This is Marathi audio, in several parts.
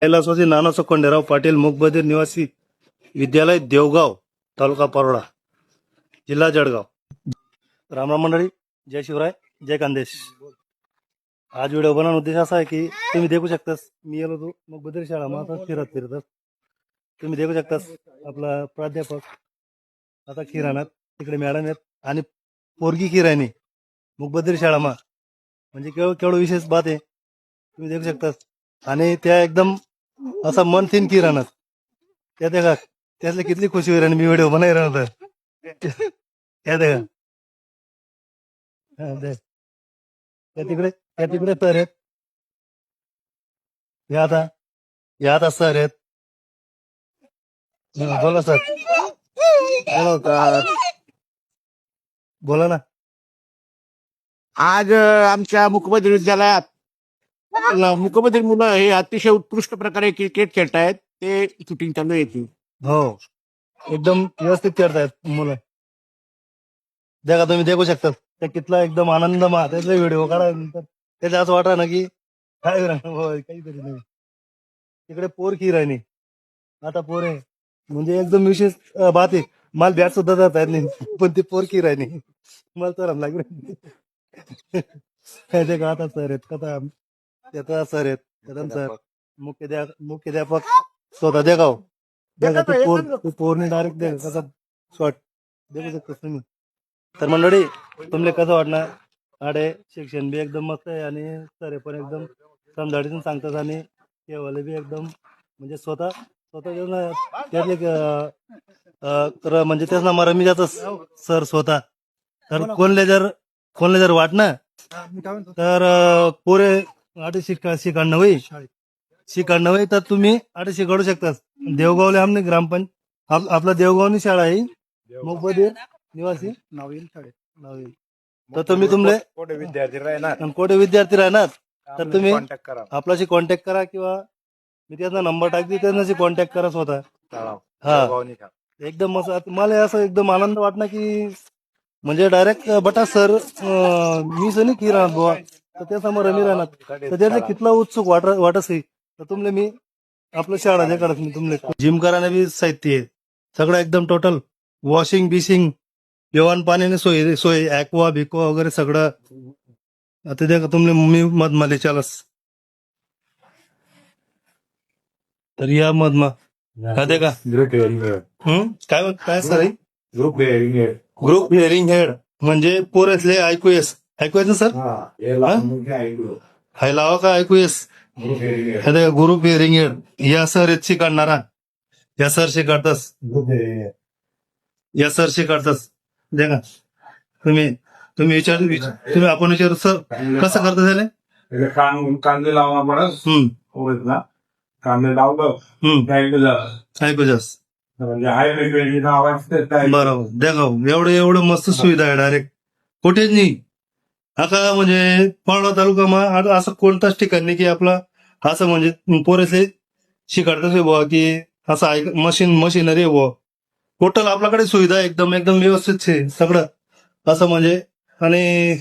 कैलासवासी नानासाहेब कोंडेराव पाटील मूकबधीर निवासी विद्यालय देवगाव तालुका परोडा जिल्हा जळगाव. रामराम मंडळी, जय शिवराय, जय कांदेश. आज व्हिडिओ बनवण्याचा उद्देश असा आहे की तुम्ही देखू शकतास मी गेलो होतो मूकबधीर शाळा मग आता फिरत तुम्ही देखू शकतास आपला प्राध्यापक आता किराणात तिकडे मॅडम आहेत आणि पोरगी किराणी मूकबधीर शाळा मा म्हणजे केवढं विशेष बात आहे तुम्ही देखू शकतास. आणि त्या एकदम असा मन थिन किराणात त्या देखा त्यातली किती खुशी होईल आणि मी व्हिडिओ बनाय राहणार त्या देखा त्या तिकडे सर आहेत या आता सर आहेत. बोला सर, बोला ना. आज आमच्या मुकबधीर विद्यालयात मुकबधीर मुलं हे अतिशय उत्कृष्ट प्रकारे क्रिकेट खेळतायत. ते शूटिंग चालू आहे. हो, एकदम व्यवस्थित करतायत मुलं. देखा तुम्ही देखू शकता त्या कितला एकदम आनंद त्याचा व्हिडिओ काढा त्याच्या असं वाटा ना की काय काहीतरी नाही. तिकडे पोर की राहिनी आता पोर आहे म्हणजे एकदम विशेष बात आहे. मला बॅट सुद्धा जाता येत नाही पण ती पोर की राहिनी मला तर लागले ते का आता सर आहेत कथा त्याचा सर आहेत कदम सर मुख्याध्यापक स्वतः देगाव देखा तू पोरने डायरेक्ट दे कसा शॉट देखू शकतोस तुम्ही. तर मंडळी तुमले कसं वाटणार आडे शिक्षण बी एकदम मस्त आहे आणि सर पण एकदम समजाडीतून सांगतात आणि केवळ बी एकदम म्हणजे स्वतः त्यातले तर म्हणजे त्याच नामा रमी जातं सर स्वतः. तर कोणले जर वाटणं तर पोरे आठ शिकाडणं होई तर तुम्ही आठ शिकाडू शकता. देवगावले आमने ग्रामपंचायत आपला देवगावनी शाळा आहे मूकबधीर निवासी नवीन तर तुम्ही तुमले कोठे विद्यार्थी राहणार तर तुम्ही आपल्याशी कॉन्टॅक्ट करा किंवा मी त्याचा नंबर टाकते त्याच्याशी कॉन्टॅक्ट करा स्वतः. हा, एकदम मस्त. मला असं एकदम आनंद वाटणार की म्हणजे डायरेक्ट बटा सर मी सनी की राहणार बुवा तर त्या समोर मी राहणार तर त्याचे कितला उत्सुक वाटत आहे. तर तुमले मी आपलं शाळा जे काढत मी तुमले जिम करायला बी साहित्य आहे सगळं एकदम टोटल वॉशिंग बिशिंग जेवण पाण्याने सोय ऍक्वा भिक्वा वगैरे सगळं. आता ते तुमले मी मधमाले चालस तर या मधमा का का काय सर आहे ग्रुप हिअरिंग हेड म्हणजे पोरेसले ऐकूयस ना सर हाय लावा का ऐकूयस ग्रुप हिअरिंग हेड या सर आहेत शिकाडणारा या सर शिकाडतास देखा तुम्ही आपण विचारू सर कसं करता त्याला कांदे लावा म्हणा कांदे लावलं ऐकू जास म्हणजे आवाज बरोबर देखा एवढं मस्त सुविधा आहे डायरेक्ट कुठेच नाही. आता म्हणजे पळणा तालुका मा असं कोणताच ठिकाण नाही की आपला असं म्हणजे पोरेसे शिकाडतच बुवा की असं मशिनरी बुवा टोटल आपल्याकडे सुविधा एकदम व्यवस्थित आहे सगळं असं म्हणजे. आणि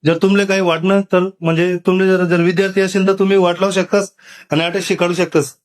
जर तुमले काही वाटणं तर म्हणजे तुमले जर विद्यार्थी असेल तर तुम्ही वाट लावू शकतास आणि आता शिकाडू शकतास.